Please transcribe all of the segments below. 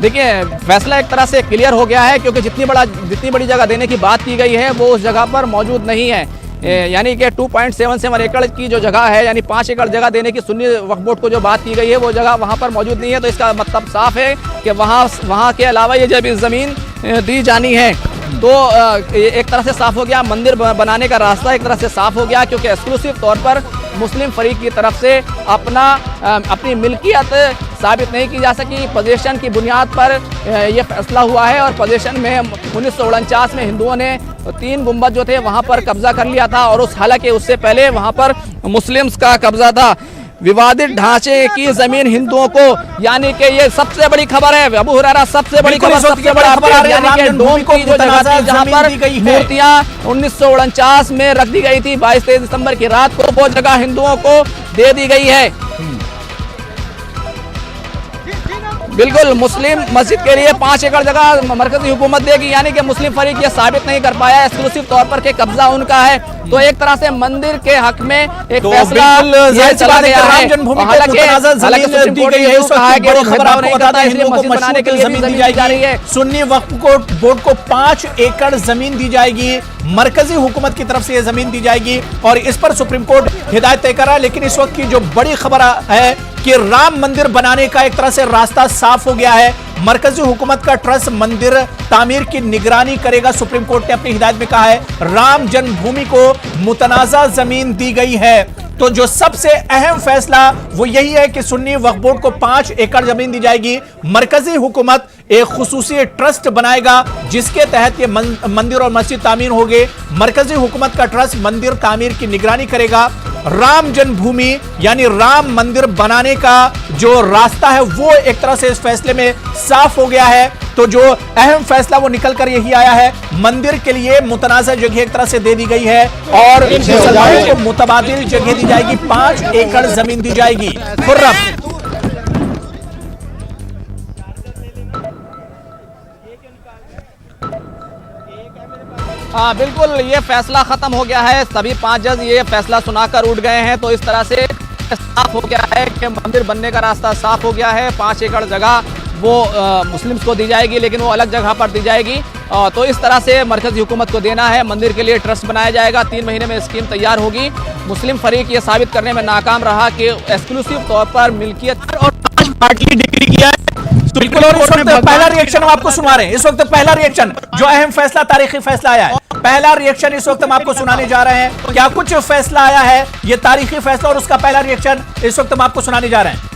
देखिए, फैसला एक तरह से क्लियर हो गया है, क्योंकि जितनी बड़ी जगह देने की बात की गई है वो उस जगह पर मौजूद नहीं है। यानी कि 2.77 एकड़ की जो जगह है, यानी 5 एकड़ जगह देने की सुन्नी वक्फ बोर्ड को जो बात की गई है वो जगह वहाँ पर मौजूद नहीं है। तो इसका मतलब साफ है कि वहाँ के अलावा ये जब ज़मीन दी जानी है तो एक तरह से साफ हो गया, मंदिर बनाने का रास्ता एक तरह से साफ हो गया, क्योंकि एक्सक्लूसिव तौर पर मुस्लिम फरीक की तरफ से अपनी मिल्कियत साबित नहीं की जा सकी। पोजीशन की बुनियाद पर यह फैसला हुआ है, और पोजीशन में 1949 में हिंदुओं ने 3 गुंबद जो थे वहाँ पर कब्जा कर लिया था, और हालांकि उससे पहले वहाँ पर मुस्लिम्स का कब्जा था। विवादित ढांचे की जमीन हिंदुओं को, यानी कि ये सबसे बड़ी खबर है अबू हुरैरा, सबसे बड़ी खबर, सबसे बड़ा खबर, यानी कि डोम की जो जगह थी जहां पर मूर्तियां 1949 में रख दी गई थी, 22-23 दिसंबर की रात को वो जगह हिंदुओं को दे दी गई है। बिल्कुल, मुस्लिम मस्जिद के लिए 5 एकड़ जगह मरकजी हुकूमत देगी, यानी कि मुस्लिम फरीक ये साबित नहीं कर पाया एक्सक्लूसिव तौर पर कि कब्जा उनका है। तो एक तरह से मंदिर के हक में एक फैसला ये चला गया है। सुन्नी वक्फ बोर्ड को 5 एकड़ जमीन दी जाएगी, मरकजी हुकूमत की तरफ से यह जमीन दी जाएगी, और इस पर सुप्रीम कोर्ट हिदायत तय कर रहा है। लेकिन इस वक्त की जो बड़ी खबर है कि राम मंदिर बनाने का एक तरह से रास्ता साफ हो गया है। मरकजी हुकूमत का ट्रस्ट मंदिर तामीर की निगरानी करेगा। सुप्रीम कोर्ट ने अपनी हिदायत में कहा है राम जन्मभूमि को मुतनाज़ा जमीन दी गई है। तो जो सबसे अहम फैसला वो यही है कि सुन्नी वक्फ बोर्ड को 5 एकड़ जमीन दी जाएगी। मरकजी हुकूमत एक खुसूसी ट्रस्ट बनाएगा जिसके तहत ये मंदिर और मस्जिद तामीर होंगे। मरकजी हुकूमत का ट्रस्ट मंदिर तामीर की निगरानी करेगा। राम जन्मभूमि यानी राम मंदिर बनाने का जो रास्ता है वो एक तरह से इस फैसले में साफ हो गया है। तो जो अहम फैसला वो निकल कर यही आया है, मंदिर के लिए मुतनाज़ा जगह एक तरह से दे दी गई है, और मुसलमानों को मुतबादिल जगह दी जाएगी, 5 एकड़ जमीन दी जाएगी। खुर्रम, हाँ बिल्कुल, ये फैसला खत्म हो गया है। सभी 5 जज ये फैसला सुनाकर उठ गए हैं। तो इस तरह से साफ हो गया है कि मंदिर बनने का रास्ता साफ हो गया है। 5 एकड़ जगह वो मुस्लिम्स को दी जाएगी, लेकिन वो अलग जगह पर दी जाएगी। तो इस तरह से मरकजी हुकूमत को देना है। मंदिर के लिए ट्रस्ट बनाया जाएगा, 3 महीने में स्कीम तैयार होगी। मुस्लिम फरीक ये साबित करने में नाकाम रहा कि एक्सक्लूसिव तौर पर मिल्कियत और 5 पार्टी डिग्री किया है। बिल्कुल, और इस वक्त पहला रिएक्शन हम आपको सुना रहे हैं। इस वक्त पहला रिएक्शन, जो अहम फैसला, तारीखी फैसला आया है, पहला रिएक्शन इस वक्त हम आपको सुनाने जा रहे हैं। क्या कुछ फैसला आया है, ये तारीखी फैसला, और उसका पहला रिएक्शन इस वक्त हम आपको सुनाने जा रहे हैं।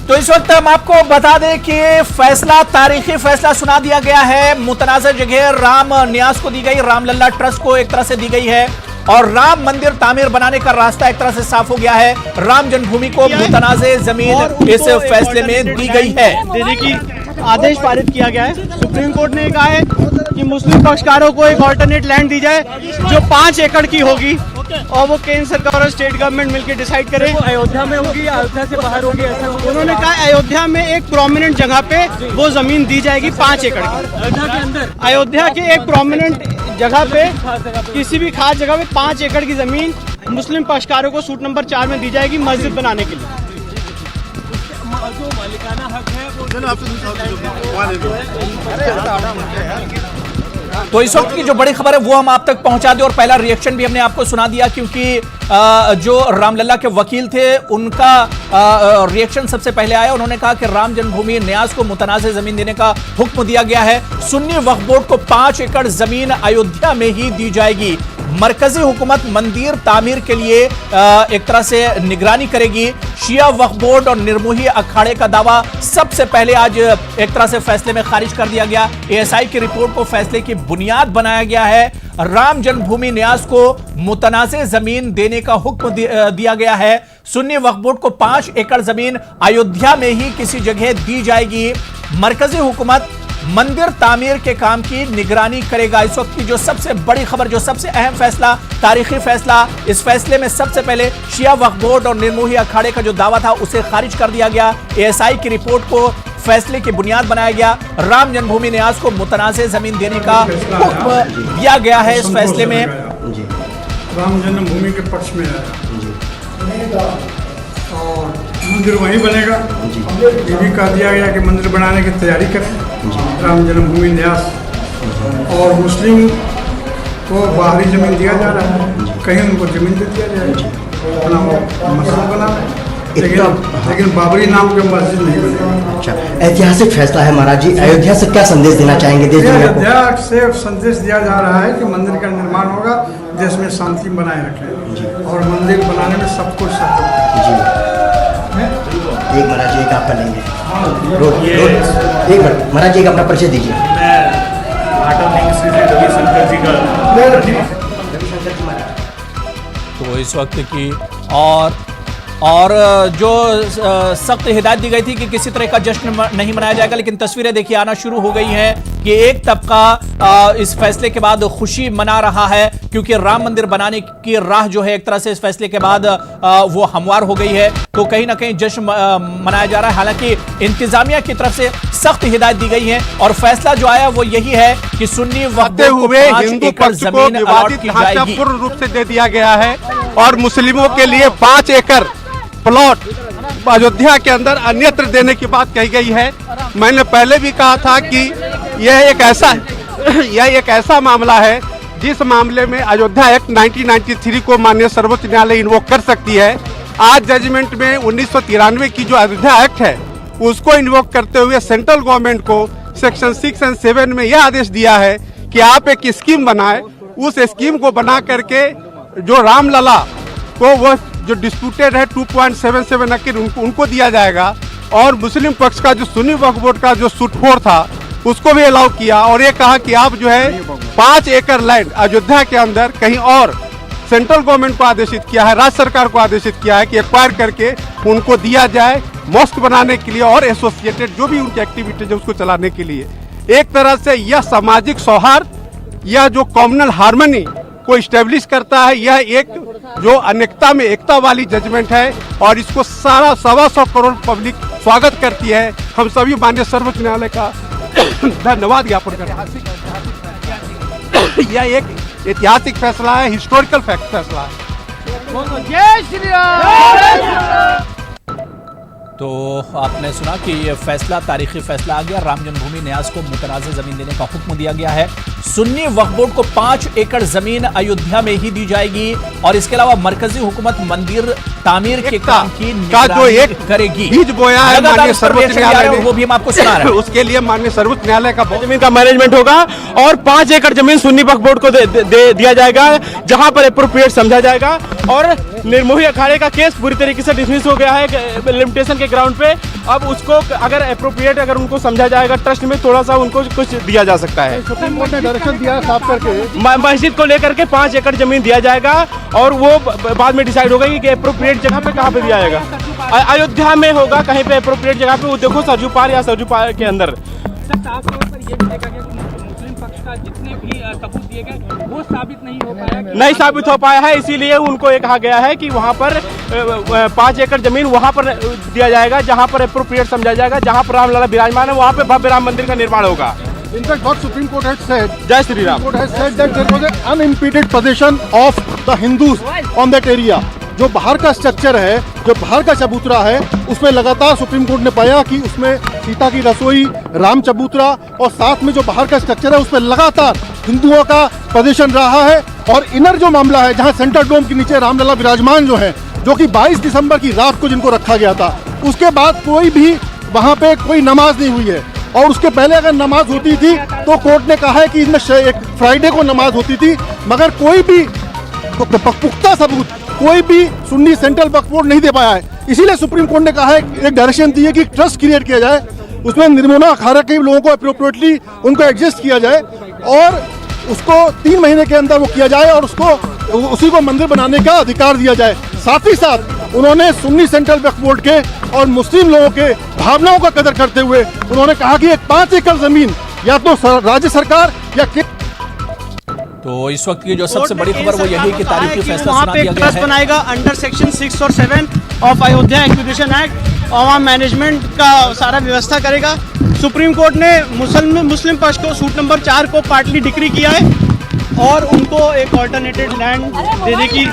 तो इस वक्त हम आपको बता दें कि फैसला, तारीखी फैसला सुना दिया गया है। मुतनाज़ा जगह राम न्यास को दी गई, रामलल्ला ट्रस्ट को एक तरह से दी गई है, और राम मंदिर तामीर बनाने का रास्ता एक तरह से साफ हो गया है। राम जन्मभूमि को मुतनाज़े जमीन इस फैसले में दी गई है, देने की आदेश पारित किया गया है। सुप्रीम कोर्ट ने कहा है कि मुस्लिम पक्षकारों को एक ऑल्टरनेट लैंड दी जाए जो 5 एकड़ की होगी, और वो केंद्र सरकार और स्टेट गवर्नमेंट मिलकर डिसाइड करे। अयोध्या में होगी या अयोध्या से बाहर होगी, ऐसा उन्होंने कहा अयोध्या में एक प्रोमिनेंट जगह पे वो जमीन दी जाएगी 5 एकड़ की। अयोध्या के अंदर, अयोध्या के एक प्रोमिनेंट जगह पे, किसी भी खास जगह पे 5 एकड़ की जमीन मुस्लिम पक्षकारों को सूट नंबर 4 में दी जाएगी मस्जिद बनाने के लिए। जो मालिकाना हक है वो तो इस वक्त की जो बड़ी खबर है वो हम आप तक पहुंचा दें, और पहला रिएक्शन भी हमने आपको सुना दिया, क्योंकि जो रामलल्ला के वकील थे उनका रिएक्शन सबसे पहले आया। उन्होंने कहा कि राम जन्मभूमि न्यास को मुतनाज़े जमीन देने का हुक्म दिया गया है। सुन्नी वक्फ बोर्ड को 5 एकड़ जमीन अयोध्या में ही दी जाएगी। मरकजी हुकूमत मंदिर तामीर के लिए एक तरह से निगरानी करेगी। शिया वक्फ बोर्ड और निर्मोही अखाड़े का दावा सबसे पहले आज एक तरह से फैसले में खारिज कर दिया गया। एएसआई की रिपोर्ट को फैसले की बुनियाद बनाया गया है। राम जन्मभूमि न्यास को मुतनाज़े जमीन देने का हुक्म दिया गया है। सुन्नी वक्फ बोर्ड को 5 एकड़ जमीन अयोध्या में ही किसी जगह दी जाएगी। मरकजी हुकूमत मंदिर तामीर के काम की निगरानी करेगा। इस वक्त की जो सबसे बड़ी खबर, जो सबसे अहम फैसला, तारीखी फैसला, इस फैसले में सबसे पहले शिया वक्फ बोर्ड और निर्मोही अखाड़े का जो दावा था उसे खारिज कर दिया गया। एएसआई की रिपोर्ट को फैसले की बुनियाद बनाया गया। राम जन्मभूमि न्यास को मुतनाज़े जमीन देने का हुक्म दिया गया है। इस फैसले में राम जन्मभूमि के पक्ष में आया, और मंदिर वहीं बनेगा। ये भी कह दिया गया कि मंदिर बनाने की तैयारी करें, राम जन्मभूमि न्यास। और मुस्लिम को बाहरी ज़मीन दिया जा रहा है, कहीं उनको ज़मीन दे दिया जाएगा, अपना वो मस्जिद बना है, लेकिन बाबरी नाम के मस्जिद नहीं बनेगा। अच्छा, ऐतिहासिक फैसला है महाराज जी, अयोध्या से क्या संदेश देना चाहेंगे देश दुनिया को? अयोध्या से संदेश दिया जा रहा है कि मंदिर का निर्माण होगा, देश में शांति बनाए रखें और मंदिर बनाने में सब कुछ सहयोग जी। एक महाराज जी एक आप कर लेंगे, एक मिनट महाराज जी एक अपना परिचय दीजिए। तो इस वक्त की और जो सख्त हिदायत दी गई थी कि किसी तरह का जश्न नहीं मनाया जाएगा, लेकिन तस्वीरें देखिए आना शुरू हो गई हैं कि एक तबका इस फैसले के बाद खुशी मना रहा है, क्योंकि राम मंदिर बनाने की राह जो है एक तरह से इस फैसले के बाद वो हमवार हो गई है। तो कहीं ना कहीं जश्न मनाया जा रहा है। हालांकि इंतजामिया की तरफ से सख्त हिदायत दी गई है और फैसला जो आया वो यही है कि सुन्नी वक्फ हुए हिंदू पक्ष को विवादित ढांचा पूर्ण रूप से दे दिया गया है और मुस्लिमों के लिए 5 एकड़ प्लॉट अयोध्या के अंदर अन्यत्र देने की बात कही गई है। मैंने पहले भी कहा था कि यह एक ऐसा मामला है जिस मामले में अयोध्या एक्ट 1993 को माननीय सर्वोच्च न्यायालय इन्वोक कर सकती है। आज जजमेंट में 1993 की जो अयोध्या एक्ट है उसको इन्वोक करते हुए सेंट्रल गवर्नमेंट को सेक्शन 6 और 7 में यह आदेश दिया है कि आप एक स्कीम बनाए, उस स्कीम को बना करके जो रामलला को वो जो डिस्प्यूटेड है 2.77 एकड़ उनको दिया जाएगा और मुस्लिम पक्ष का जो सुन्नी वक्फ बोर्ड का जो सूटफोड़ था उसको भी अलाउ किया और ये कहा कि आप जो है 5 एकड़ लैंड अयोध्या के अंदर कहीं और सेंट्रल गवर्नमेंट को आदेशित किया है, राज्य सरकार को आदेशित किया है कि एक्वायर करके उनको दिया जाए मॉस्क बनाने के लिए और एसोसिएटेड जो भी उनकी एक्टिविटीज है उसको चलाने के लिए। एक तरह से यह सामाजिक सौहार्द, यह जो कम्युनल हार्मनी को स्टेब्लिश करता है, यह एक जो अनेकता में एकता वाली जजमेंट है और इसको सारा 125 करोड़ पब्लिक स्वागत करती है। हम सभी माननीय सर्वोच्च न्यायालय का धन्यवाद ज्ञापन करते हैं। यह एक ऐतिहासिक फैसला है, हिस्टोरिकल फैसला है। जय श्री राम। तो आपने सुना कि ये फैसला, तारीखी फैसला आ गया। राम जन्मभूमि न्यास को मुतनाज़ जमीन देने का हुक्म दिया गया है। सुन्नी वक्फ बोर्ड को 5 एकड़ जमीन अयोध्या में ही दी जाएगी और इसके अलावा मरकजी हुकूमत मंदिर तामीर के काम की निगरानी करेगी। बीज बोया है माननीय सर्वोच्च न्यायालय ने, वो भी हम आपको सुना रहे हैं। उसके लिए माननीय सर्वोच्च न्यायालय का जमीन का मैनेजमेंट होगा और 5 एकड़ जमीन सुन्नी वक्फ बोर्ड को दे दिया जाएगा, जहां पर एप्रोप्रिएट समझा जाएगा। और निर्मोही अखाड़े का केस पूरी तरीके से डिसमिस हो गया है लिमिटेशन के ग्राउंड पे। अब उसको अगर एप्रोप्रिएट अगर उनको समझा जाएगा, ट्रस्ट में थोड़ा सा उनको कुछ दिया जा सकता है। सुप्रीम कोर्ट ने डायरेक्शन दिया साफ करके मस्जिद को लेकर के 5 एकड़ जमीन दिया जाएगा और वो बाद में डिसाइड होगा कि एप्रोप्रिएट जगह पे कहाँ पे दिया जाएगा। अयोध्या में होगा कहीं पे एप्रोप्रिएट जगह पे, वो देखो सरजू पार या सरजू पार के अंदर। जितने भी सबूत दिए गए वो साबित नहीं साबित हो पाया है, इसीलिए उनको ये कहा गया है कि वहाँ पर 5 एकड़ जमीन वहाँ पर दिया जाएगा जहाँ पर एप्रोप्रिएट समझा जाएगा, जहाँ पर रामलला विराजमान है वहाँ पे भव्य राम मंदिर का निर्माण होगा। In fact, what Supreme Court has said, जय Shri Ram, Court has said that there was an unimpeded possession of the Hindus on that area. जो बाहर का स्ट्रक्चर है, जो बाहर का चबूतरा है, उसमें लगातार सुप्रीम कोर्ट ने पाया कि उसमें सीता की रसोई, राम चबूतरा और साथ में जो बाहर का स्ट्रक्चर है उसमें लगातार हिंदुओं का पोजीशन रहा है। और इनर जो मामला है जहां सेंटर डोम के नीचे रामलला विराजमान जो है, जो कि 22 दिसंबर की रात को जिनको रखा गया था, उसके बाद कोई भी वहां पे कोई नमाज नहीं हुई है। और उसके पहले अगर नमाज होती थी तो कोर्ट ने कहा है कि इसमें एक फ्राइडे को नमाज होती थी, मगर कोई भी पुख्ता सबूत कोई भी सुन्नी सेंट्रल वक्फ बोर्ड नहीं दे पाया है। इसीलिए सुप्रीम कोर्ट ने कहा है, एक डायरेक्शन दी है कि ट्रस्ट क्रिएट किया जाए, उसमें निर्मोना अखाड़ा के लोगों को अप्रोप्रिएटली उनको एडजस्ट किया जाए और उसको 3 महीने के अंदर वो किया जाए और उसको उसी को मंदिर बनाने का अधिकार दिया जाए। साथ ही साथ उन्होंने सुन्नी सेंट्रल वक्फ बोर्ड के और मुस्लिम लोगों के भावनाओं का कदर करते हुए उन्होंने कहा कि एक 5 एकड़ जमीन या तो राज्य सरकार या तो इस वक्त की जो सबसे बड़ी खबर वो यही कि तारीखी फैसला सुना दिया गया है। ट्रस्ट बनाएगा अंडर सेक्शन 6 और 7 ऑफ अयोध्या एक्विजिशन एक्ट और वहाँ मैनेजमेंट का सारा व्यवस्था करेगा। सुप्रीम कोर्ट ने मुस्लिम पक्ष को सूट नंबर 4 को पार्टली डिक्री किया है और उनको एक ऑल्टरनेटिव लैंड देने की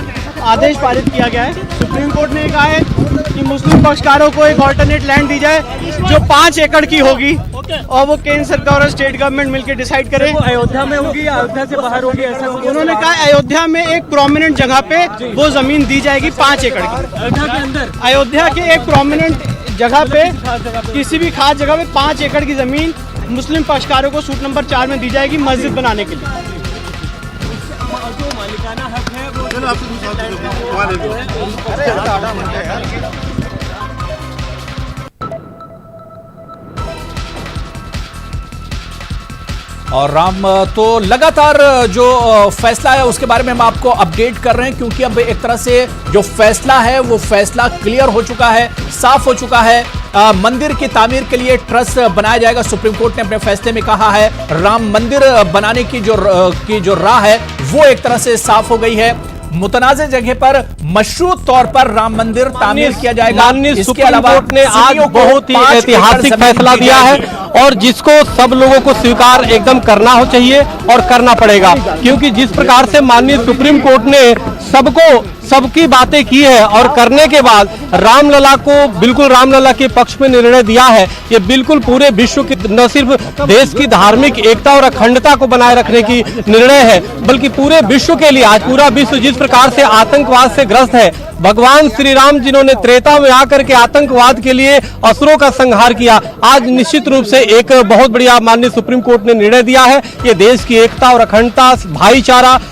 आदेश पारित किया गया है। सुप्रीम कोर्ट ने कहा है कि मुस्लिम पक्षकारों को एक ऑल्टरनेट लैंड दी जाए जो 5 एकड़ की होगी और वो केंद्र सरकार और स्टेट गवर्नमेंट मिलकर डिसाइड करे। अयोध्या में होगी या अयोध्या से बाहर होगी, ऐसा उन्होंने कहा अयोध्या में एक प्रोमिनेंट जगह पे वो जमीन दी जाएगी 5 एकड़ की। अयोध्या के अंदर अयोध्या के एक प्रोमिनेंट जगह पे किसी भी खास जगह पे 5 एकड़ की जमीन मुस्लिम पक्षकारों को सूट नंबर 4 में दी जाएगी मस्जिद बनाने के लिए। जो मालिकाना हक है वो और राम तो लगातार जो फैसला है उसके बारे में हम आपको अपडेट कर रहे हैं, क्योंकि अब एक तरह से जो फैसला है वो फैसला क्लियर हो चुका है, साफ हो चुका है। मंदिर की तामीर के लिए ट्रस्ट बनाया जाएगा। सुप्रीम कोर्ट ने अपने फैसले में कहा है राम मंदिर बनाने की जो राह है वो एक तरह से साफ हो गई है। मुतनाज़ जगह पर मशरूत तौर पर राम मंदिर तामीर किया जाएगा। माननीय सुप्रीम कोर्ट ने आज बहुत ही ऐतिहासिक फैसला दिया है और जिसको सब लोगों को स्वीकार एकदम करना हो चाहिए और करना पड़ेगा, क्योंकि जिस प्रकार से माननीय सुप्रीम कोर्ट ने सबकी बातें की है और करने के बाद रामलला को बिल्कुल रामलला के पक्ष में निर्णय दिया है, ये बिल्कुल पूरे विश्व की न सिर्फ देश की धार्मिक एकता और अखंडता को बनाए रखने की निर्णय है, बल्कि पूरे विश्व के लिए। आज पूरा विश्व जिस प्रकार से आतंकवाद से ग्रस्त है, भगवान श्री राम जिन्होंने त्रेता में आकर के आतंकवाद के लिए असुरों का संहार किया, आज निश्चित रूप से एक बहुत बढ़िया माननीय सुप्रीम कोर्ट ने निर्णय दिया है। ये देश की एकता और अखंडता, भाईचारा